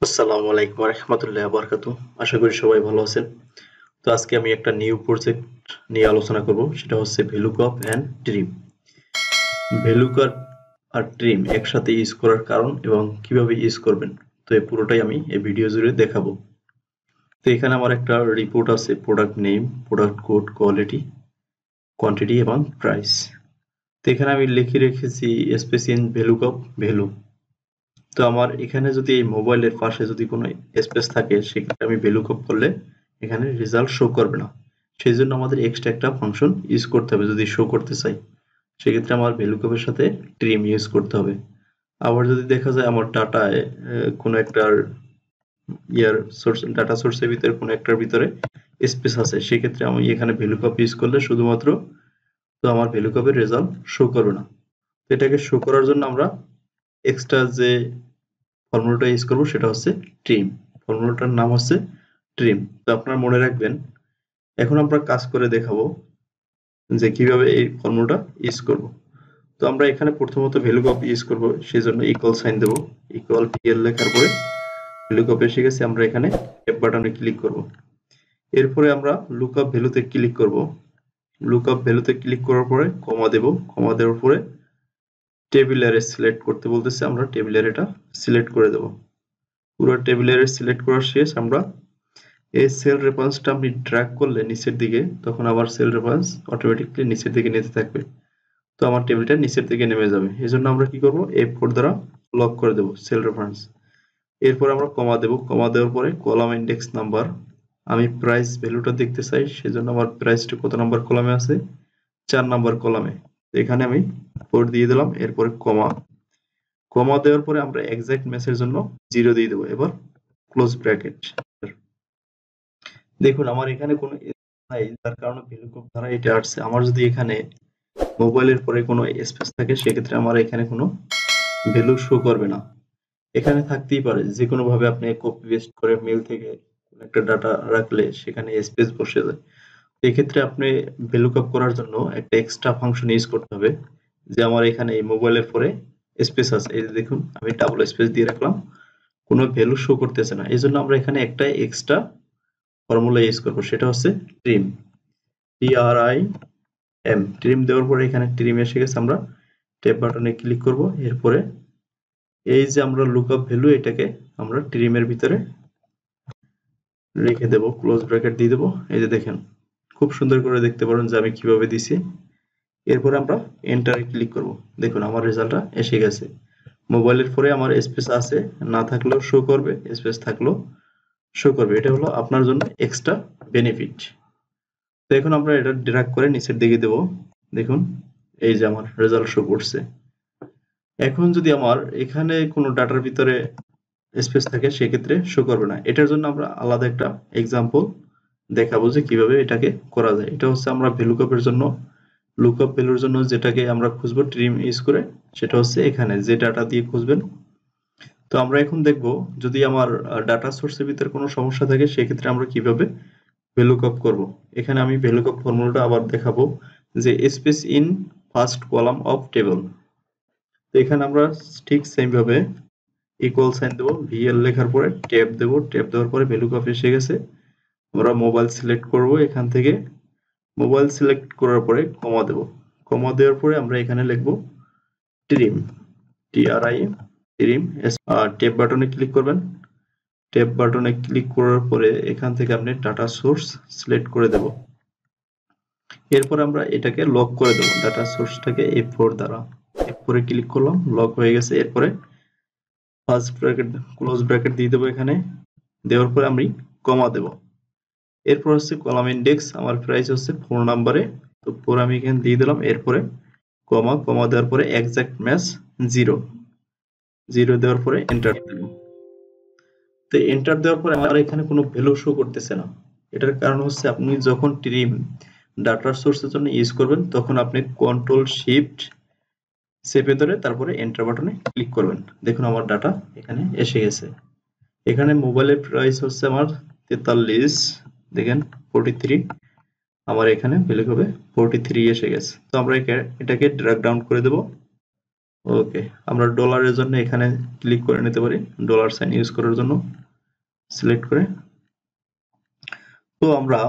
আসসালামু আলাইকুম রাহমাতুল্লাহি ওয়া বারাকাতুহু। আশা করি সবাই ভালো আছেন। তো আজকে আমি একটা নিউ প্রজেক্ট নিয়ে আলোচনা করব। সেটা হচ্ছে VLOOKUP এন্ড ট্রিম। VLOOKUP আর ট্রিম একসাথে ইউজ করার কারণ এবং কিভাবে ইউজ করবেন। তো এই পুরোটাই আমি এই ভিডিও জুড়ে দেখাবো। তো এখানে আমার একটা রিপোর্ট আছে, product name, product code, quality, quantity এবং প্রাইস। তো এখানে আমি লিখে রেখেছি স্পেস ইন VLOOKUP ভ্যালু। তো আমার এখানে যদি এই মোবাইলের পাশে যদি কোনো স্পেস থাকে, সেক্ষেত্রে আমি VLOOKUP করলে এখানে রেজাল্ট শো করবে না। সেই জন্য আমাদের এক্সট্রা একটা ফাংশন ইউজ করতে হবে যদি শো করতে চাই। সেক্ষেত্রে আমার VLOOKUP এর সাথে ট্রিম ইউজ করতে হবে। আবার যদি দেখা যায় আমার ডাটায় কোনো একটার সোর্স, ডাটা সোর্সের ভিতরে কোনো একটার ভিতরে স্পেস আছে, সেক্ষেত্রে আমি এখানে VLOOKUP ইউজ করলে শুধুমাত্র তো আমার VLOOKUP এর রেজাল্ট শো করবে না। তো এটাকে শো করার জন্য আমরা এক্সট্রা যে ফর্মুলাটা ইউজ করবো সেটা হচ্ছে ট্রিম। ফর্মুলাটার নাম হচ্ছে ট্রিম। তো আপনারা মনে রাখবেন। এখন আমরা কাজ করে দেখাবো যে কিভাবে এই ফর্মুলাটা ইউজ করব। তো আমরা এখানে প্রথমত VLOOKUP ইউজ করব, সেই জন্য ইকুয়াল সাইন দেব। ইকুয়াল PL লেখার পরে VLOOKUP এসে গেছে, আমরা এখানে ট্যাব বাটনে ক্লিক করব। এরপরে আমরা লুকআপ ভ্যালুতে ক্লিক করব। লুকআপ ভ্যালুতে ক্লিক করার পরে কমা দেব। কমা দেওয়ার পরে টেবিল অ্যারে সিলেক্ট করতে বলতেছে, আমরা টেবিল অ্যারেটা সিলেক্ট করে দেব। পুরো টেবিল অ্যারে সিলেক্ট করা শেষ। আমরা এই সেল রেফারেন্সটা আপনি ড্র্যাগ করলে নিচের দিকে, তখন আবার সেল রেফারেন্স অটোমেটিকলি নিচের দিকে নিতে থাকবে। তো আমার টেবিলটা নিচের দিকে নেমে যাবে। এই জন্য আমরা কি করব, F4 দ্বারা লক করে দেব সেল রেফারেন্স। এরপর আমরা কমা দেব। কমা দেওয়ার পরে কলাম ইন্ডেক্স নাম্বার, আমি প্রাইস ভ্যালুটা দেখতে চাই, সেজন্য আমার প্রাইসটা কত নাম্বার কলামে আছে, 4 নাম্বার কলামে। এখানে আমি 4 দিয়ে দিলাম। এরপরে কমা। কমা দেওয়ার পরে আমরা এক্সাক্ট ম্যাচের জন্য 0 দিয়ে দেবো। এবার ক্লোজ ব্র্যাকেট। দেখুন আমার এখানে কোনো নাই, তার কারণে VLOOKUP দ্বারা এটা আসছে। আমার যদি এখানে মোবাইলের পরে কোনো স্পেস থাকে, সেক্ষেত্রে আমার এখানে কোনো ভ্যালু শো করবে না। এখানে থাকতেই পারে, যে কোনো ভাবে আপনি কপি পেস্ট করে মেল থেকে একটা ডাটা রাখলে সেখানে স্পেস বসে যায়। এক্ষেত্রে আপনি VLOOKUP করার জন্য একটা এক্সট্রা ফাংশন ইউজ করতে হবে। যে আমার এখানে এই মোবাইলের পরে স্পেস আছে, এই যে দেখুন আমি ডাবল স্পেস দিয়ে রাখলাম, কোনো ভ্যালু শো করতেছে না। এই জন্য আমরা এখানে একটা এক্সট্রা ফর্মুলা ইউজ করবো, সেটা হচ্ছে ট্রিম। TRIM। ট্রিম দেওয়ার পরে এখানে ট্রিম এসে গেছে, আমরা ট্যাব বাটনে ক্লিক করব। এরপরে এই যে আমরা লুকআপ ভ্যালু, এটাকে আমরা ট্রিমের ভিতরে রেখে দেব, ক্লোজ ব্র্যাকেট দিয়ে দেবো। এই যে দেখেন, খুব সুন্দর করে দেখতে পারেন যে আমি কিভাবে দিছি। এরপরে আমরা এন্টারে ক্লিক করব। দেখুন আমার রেজাল্টটা এসে গেছে। মোবাইলের পরে আমার স্পেস আছে, না থাকলেও শো করবে, স্পেস থাকলেও শো করবে। এটা হলো আপনার জন্য এক্সট্রা বেনিফিট। তো এখন আমরা এটা ড্র্যাগ করে নিচের দিকে দেব। দেখুন এই যে আমার রেজাল্ট শো করছে। এখন যদি আমার এখানে কোনো ডাটার ভিতরে স্পেস থাকে, সেক্ষেত্রে শো করবে না। এটার জন্য আমরা আলাদা একটা এক্সাম্পল দেখাবো যে কিভাবে এটাকে করা যায়। এটা হচ্ছে আমরা VLOOKUP এর জন্য, লুকআপ ভ্যালুর জন্য যেটাকে আমরা খুঁজবো ট্রিম ইউজ করে, সেটা হচ্ছে এখানে যে ডাটা দিয়ে খুঁজবেন। তো আমরা এখন দেখব, যদি আমার ডাটা সোর্সের ভিতরে কোনো সমস্যা থাকে, সেক্ষেত্রে আমরা কিভাবে VLOOKUP করব। এখানে আমি VLOOKUP ফর্মুলাটা আবার দেখাবো, যে space in first column of table. তো এখানে আমরা ঠিক সেম ভাবে ইকুয়াল সাইন দেবো, VL লেখার পরে ট্যাব দেবো। ট্যাব দেওয়ার পরে VLOOKUP এসে গেছে। আমরা মোবাইল সিলেক্ট করব, এখান থেকে মোবাইল সিলেক্ট করার পরে কমা দেব। কমা দেওয়ার পরে আমরা এখানে লিখব ট্রিম, TRIM, ট্রিম। ট্যাব বাটনে ক্লিক করবেন। ট্যাব বাটনে ক্লিক করার পরে এখান থেকে আপনি ডাটা সোর্স সিলেক্ট করে দেব। এরপর আমরা এটাকে লক করে দেব, ডাটা সোর্সটাকে F4 দ্বারা। F4 এ ক্লিক করলাম, লক হয়ে গেছে। এরপরে ফার্স্ট ব্র্যাকেট, ক্লোজ ব্র্যাকেট দিয়ে দেবো এখানে। দেওয়ার পরে আমি কমা দেব। এরপর হচ্ছে কলাম ইন্ডেক্স, আমার প্রাইস হচ্ছে 4 নাম্বারে, তো 4 আমি এখানে দিয়ে দিলাম। এরপরে কমা। কমা দেওয়ার পরে এক্সাক্ট ম্যাচ 0। 0 দেওয়ার পরে এন্টার দেব। তো এন্টার দেওয়ার পরে আমার এখানে কোনো ভ্যালু শো করতেছে না। এটার কারণ হচ্ছে আপনি যখন ট্রিম ডাটা সোর্সের জন্য ইউজ করবেন, তখন আপনি কন্ট্রোল শিফট চেপে ধরে তারপরে এন্টার বাটনে ক্লিক করবেন। দেখুন আমার ডাটা এখানে এসে গেছে। এখানে মোবাইলের প্রাইস হচ্ছে আমার 43, দেখেন 43, আমার এখানে ভ্যালু হবে 43 এসে গেছে। তো আমরা এটাকে ড্র্যাগ ডাউন করে দেব। ওকে, আমরা ডলারের জন্য এখানে ক্লিক করে নিতে পারি, ডলার সাইন ইউজ করার জন্য সিলেক্ট করে। তো আমরা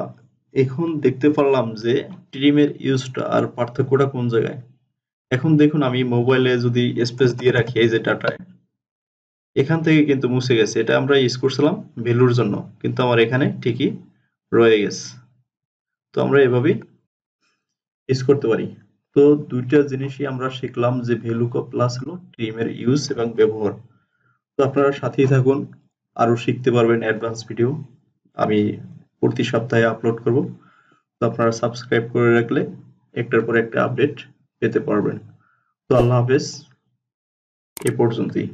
এখন দেখতে পারলাম যে ট্রিমের ইউজটা আর পার্থক্যটা কোন জায়গায়। এখন দেখুন আমি মোবাইলে যদি স্পেস দিয়ে রাখি এই যে ডাটায়, এখান থেকে কিন্তু মুছে গেছে, এটা আমরা ইউজ করছিলাম ভ্যালুর জন্য, কিন্তু আমার এখানে ঠিকই রয়ে গেছে। তো আমরা এভাবেই ইউজ করতে পারি। তো দুইটা জিনিসই আমরা শিখলাম, যে ভ্যালু প্লাস হলো ট্রিমের ইউজ এবং ব্যবহার। তো আপনারা সাথেই থাকুন, আরো শিখতে পারবেন অ্যাডভান্স ভিডিও আমি প্রতি সপ্তাহে আপলোড করব। তো আপনারা সাবস্ক্রাইব করে রাখলে একটার পর একটা আপডেট পেতে পারবেন। তো আল্লাহ হাফেজ, এ পর্যন্তই।